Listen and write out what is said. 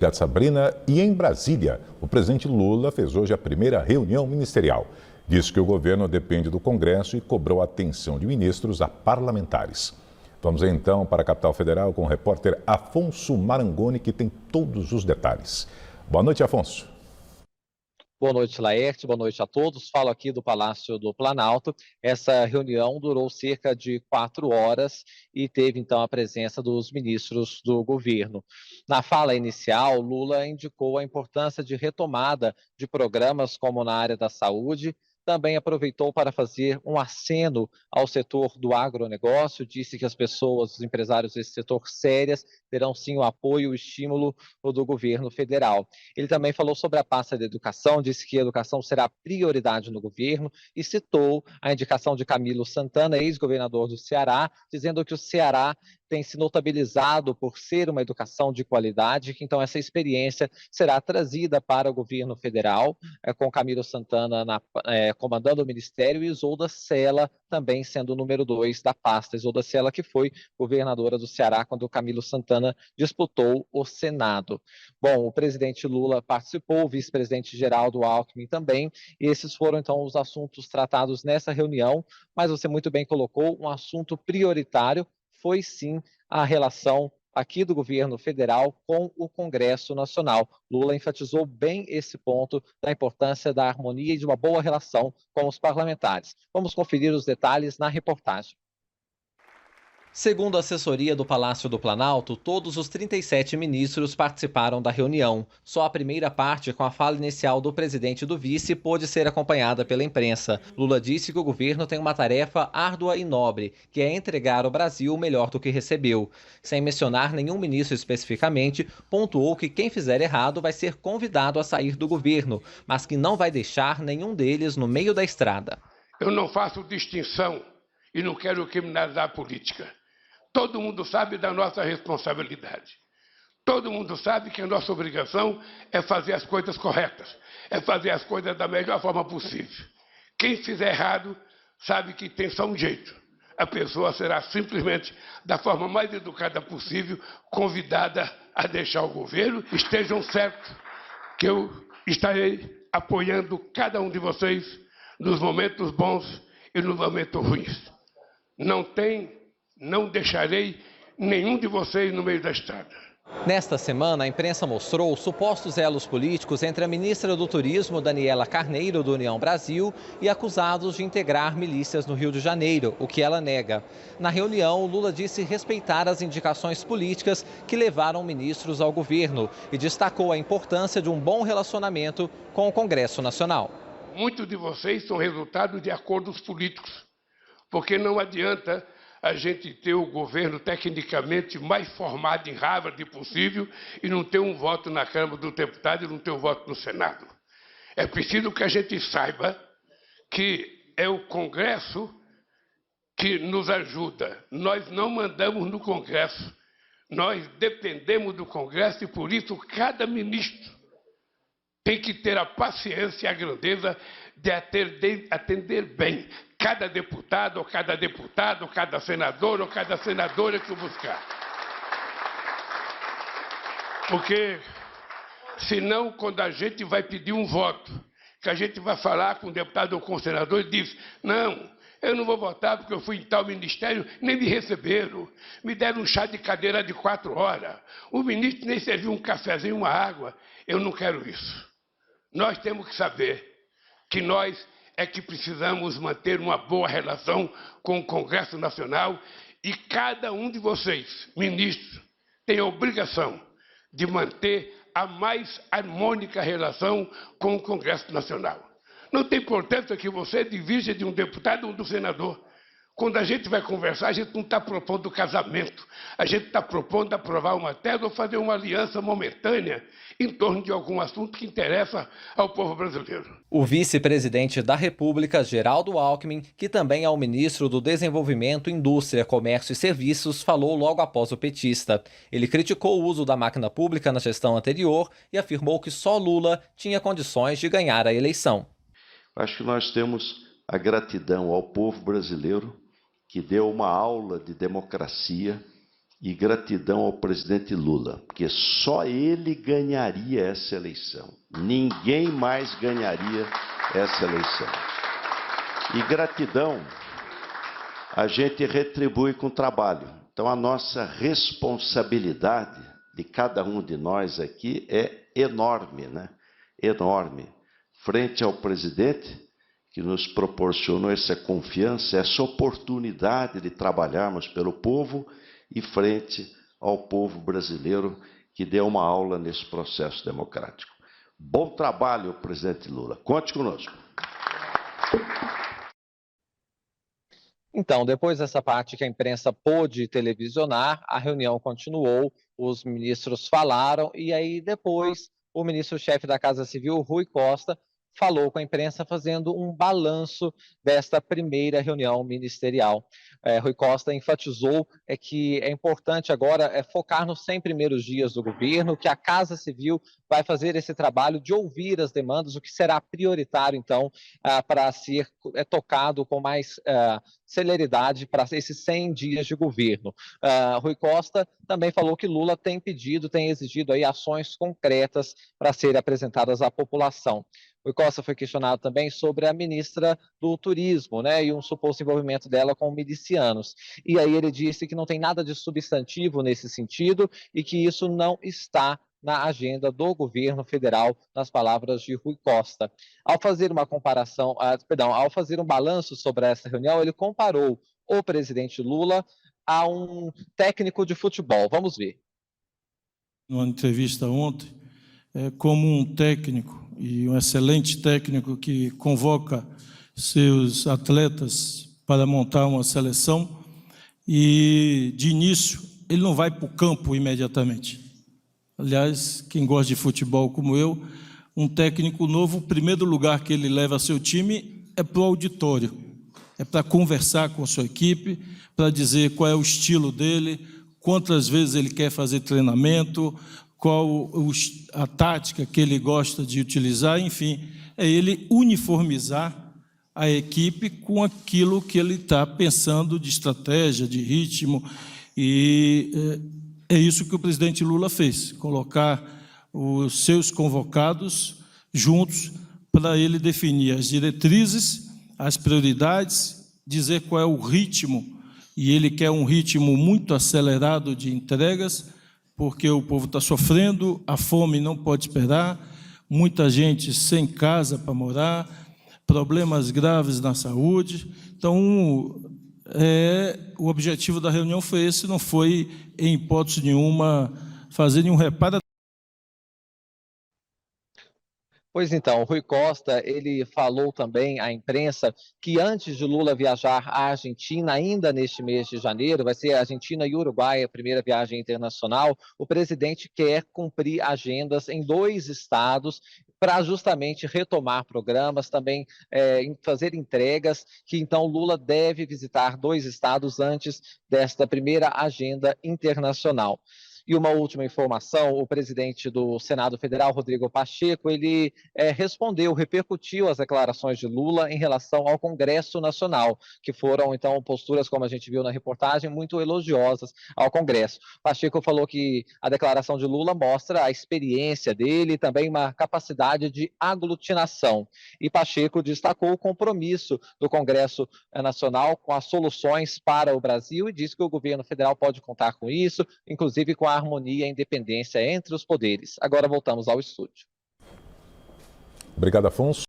Obrigado, Sabrina. E em Brasília, o presidente Lula fez hoje a primeira reunião ministerial. Disse que o governo depende do Congresso e cobrou a atenção de ministros a parlamentares. Vamos então para a capital federal com o repórter Afonso Marangoni, que tem todos os detalhes. Boa noite, Afonso. Boa noite, Laerte. Boa noite a todos. Falo aqui do Palácio do Planalto. Essa reunião durou cerca de 4 horas e teve, então, a presença dos ministros do governo. Na fala inicial, Lula indicou a importância de retomada de programas como na área da saúde. Também aproveitou para fazer um aceno ao setor do agronegócio, disse que as pessoas, os empresários desse setor sérias, terão sim o apoio e o estímulo do governo federal. Ele também falou sobre a pasta da educação, disse que a educação será prioridade no governo e citou a indicação de Camilo Santana, ex-governador do Ceará, dizendo que o Ceará tem se notabilizado por ser uma educação de qualidade, que então essa experiência será trazida para o governo federal, com Camilo Santana comandando o ministério e Isolda Sela também sendo o número 2 da pasta. Isolda Sela, que foi governadora do Ceará quando o Camilo Santana disputou o Senado. Bom, o presidente Lula participou, o vice-presidente Geraldo Alckmin também, e esses foram então os assuntos tratados nessa reunião, mas você muito bem colocou, um assunto prioritário foi sim a relação aqui do governo federal com o Congresso Nacional. Lula enfatizou bem esse ponto da importância da harmonia e de uma boa relação com os parlamentares. Vamos conferir os detalhes na reportagem. Segundo a assessoria do Palácio do Planalto, todos os 37 ministros participaram da reunião. Só a primeira parte, com a fala inicial do presidente e do vice, pôde ser acompanhada pela imprensa. Lula disse que o governo tem uma tarefa árdua e nobre, que é entregar ao Brasil o melhor do que recebeu. Sem mencionar nenhum ministro especificamente, pontuou que quem fizer errado vai ser convidado a sair do governo, mas que não vai deixar nenhum deles no meio da estrada. Eu não faço distinção e não quero criminalizar a política. Todo mundo sabe da nossa responsabilidade. Todo mundo sabe que a nossa obrigação é fazer as coisas corretas, é fazer as coisas da melhor forma possível. Quem fizer errado sabe que tem só um jeito. A pessoa será simplesmente, da forma mais educada possível, convidada a deixar o governo. Estejam certos que eu estarei apoiando cada um de vocês nos momentos bons e nos momentos ruins. Não deixarei nenhum de vocês no meio da estrada. Nesta semana, a imprensa mostrou supostos elos políticos entre a ministra do Turismo, Daniela Carneiro, do União Brasil, e acusados de integrar milícias no Rio de Janeiro, o que ela nega. Na reunião, Lula disse respeitar as indicações políticas que levaram ministros ao governo e destacou a importância de um bom relacionamento com o Congresso Nacional. Muitos de vocês são resultado de acordos políticos, porque não adianta a gente ter o governo tecnicamente mais formado em Harvard possível e não ter um voto na Câmara dos Deputados e não ter um voto no Senado. É preciso que a gente saiba que é o Congresso que nos ajuda. Nós não mandamos no Congresso, nós dependemos do Congresso e, por isso, cada ministro tem que ter a paciência e a grandeza de atender bem cada deputado, ou cada senador, ou cada senadora que o buscar. Porque, senão, quando a gente vai pedir um voto, que a gente vai falar com o deputado ou com o senador, ele diz, não, eu não vou votar porque eu fui em tal ministério, nem me receberam, me deram um chá de cadeira de 4 horas, o ministro nem serviu um cafezinho, uma água. Eu não quero isso. Nós temos que saber que nós é que precisamos manter uma boa relação com o Congresso Nacional e cada um de vocês, ministros, tem a obrigação de manter a mais harmônica relação com o Congresso Nacional. Não tem importância que você divija de um deputado ou do senador. Quando a gente vai conversar, a gente não está propondo casamento, a gente está propondo aprovar uma tese ou fazer uma aliança momentânea em torno de algum assunto que interessa ao povo brasileiro. O vice-presidente da República, Geraldo Alckmin, que também é o ministro do Desenvolvimento, Indústria, Comércio e Serviços, falou logo após o petista. Ele criticou o uso da máquina pública na gestão anterior e afirmou que só Lula tinha condições de ganhar a eleição. Acho que nós temos a gratidão ao povo brasileiro, que deu uma aula de democracia e gratidão ao presidente Lula, porque só ele ganharia essa eleição. Ninguém mais ganharia essa eleição. E gratidão a gente retribui com trabalho. Então, a nossa responsabilidade de cada um de nós aqui é enorme, né? Enorme. Frente ao presidente, que nos proporcionou essa confiança, essa oportunidade de trabalharmos pelo povo, e frente ao povo brasileiro, que deu uma aula nesse processo democrático. Bom trabalho, presidente Lula. Conte conosco. Então, depois dessa parte que a imprensa pôde televisionar, a reunião continuou, os ministros falaram e aí depois o ministro-chefe da Casa Civil, Rui Costa, falou com a imprensa fazendo um balanço desta primeira reunião ministerial. Rui Costa enfatizou que é importante agora focar nos 100 primeiros dias do governo, que a Casa Civil vai fazer esse trabalho de ouvir as demandas, o que será prioritário, então, para ser tocado com mais celeridade para esses 100 dias de governo. Rui Costa também falou que Lula tem exigido aí ações concretas para serem apresentadas à população. Rui Costa foi questionado também sobre a ministra do Turismo, né, e um suposto envolvimento dela com milicianos. E aí ele disse que não tem nada de substantivo nesse sentido e que isso não está na agenda do governo federal, nas palavras de Rui Costa. Ao fazer ao fazer um balanço sobre essa reunião, ele comparou o presidente Lula a um técnico de futebol. Vamos ver. Numa entrevista ontem, como um técnico, e um excelente técnico que convoca seus atletas para montar uma seleção, e de início ele não vai para o campo imediatamente. Aliás, quem gosta de futebol como eu, um técnico novo, o primeiro lugar que ele leva seu time é para o auditório, é para conversar com a sua equipe, para dizer qual é o estilo dele, quantas vezes ele quer fazer treinamento, qual a tática que ele gosta de utilizar, enfim, é ele uniformizar a equipe com aquilo que ele está pensando de estratégia, de ritmo, e é isso que o presidente Lula fez, colocar os seus convocados juntos para ele definir as diretrizes, as prioridades, dizer qual é o ritmo, e ele quer um ritmo muito acelerado de entregas, porque o povo está sofrendo, a fome não pode esperar, muita gente sem casa para morar, problemas graves na saúde. Então, o objetivo da reunião foi esse, não foi, em hipótese nenhuma, fazer nenhum reparo. Pois então, Rui Costa, ele falou também à imprensa que antes de Lula viajar à Argentina, ainda neste mês de janeiro, vai ser Argentina e Uruguai a primeira viagem internacional, o presidente quer cumprir agendas em 2 estados para justamente retomar programas, também fazer entregas, que então Lula deve visitar 2 estados antes desta primeira agenda internacional. E uma última informação, o presidente do Senado Federal, Rodrigo Pacheco, ele repercutiu as declarações de Lula em relação ao Congresso Nacional, que foram, então, posturas, como a gente viu na reportagem, muito elogiosas ao Congresso. Pacheco falou que a declaração de Lula mostra a experiência dele e também uma capacidade de aglutinação. E Pacheco destacou o compromisso do Congresso Nacional com as soluções para o Brasil e disse que o governo federal pode contar com isso, inclusive com a harmonia e a independência entre os poderes. Agora voltamos ao estúdio. Obrigado, Afonso.